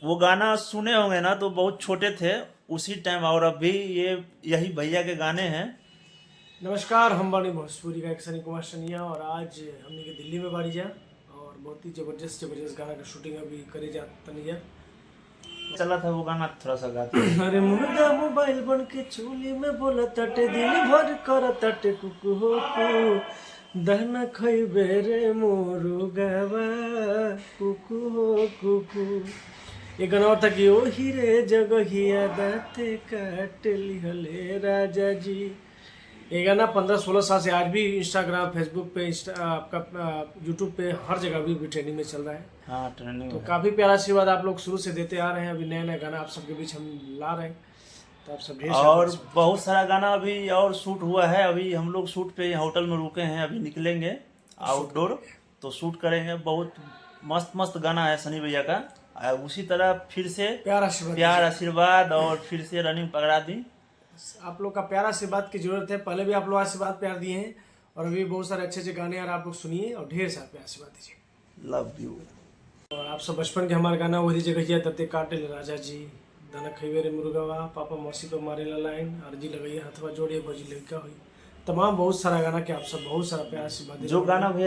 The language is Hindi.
वो गाना सुने होंगे ना तो बहुत छोटे थे उसी टाइम, और अभी ये यही भैया के गाने हैं। नमस्कार, हम बानी भोजपुरी गायक सनी कुमार सनिया और आज हमने के दिल्ली में बाड़ी जा और बहुत ही जबरदस्त गाना का शूटिंग अभी करे जा तनी जा। चला था वो गाना, थोड़ा सा गाते हैं। अरे मुर्गा मोबाइल बन के चूली में बोला तटे दिन भर कर तटे कुकु हो कु दहना खइबे रे मुर्गावा कुकु हो कुकु। ये गाना था कि ओ हीरे जगहिया दाते काट लिहले राजा जी। ये गाना 15-16 साल से आज भी इंस्टाग्राम, फेसबुक पे, आपका यूट्यूब पे हर जगह भी ट्रेंडिंग में चल रहा है। हाँ, ट्रेंडिंग तो में। काफ़ी प्यारा आशीर्वाद आप लोग शुरू से देते आ रहे हैं। अभी नया नया गाना आप सबके बीच हम ला रहे हैं, तो आप सब ढेर सारा और आशीर्वाद बहुत सारा गाना अभी और शूट हुआ है। अभी हम लोग शूट पे होटल में रुके हैं, अभी निकलेंगे आउटडोर तो शूट करेंगे। बहुत मस्त मस्त गाना है सनी भैया का। उसी तरह फिर से प्यार आशीर्वाद प्यार आशीर्वाद और फिर से रनिंग पकड़ा दी। आप लोग का प्यार आशीर्वाद की जरूरत है। पहले भी आप लोग आशीर्वाद प्यार दिए हैं और अभी बहुत सारे अच्छे अच्छे गाने यार आप लोग सुनिए और ढेर सारा प्यार आशीर्वाद दीजिए। Love you. और आप सब बचपन के हमारे गाना वही जगह तते काटे ले राजा जी, दाना खइबे रे मुर्गावा, पापा मौसी को मारे ला लाइन, अर्जी लगैया हथवा जोड़िए भजी लड़का हुई, तमाम बहुत सारा गाना के आप सब बहुत सारा प्यार आशीर्वाद जो गाना भैया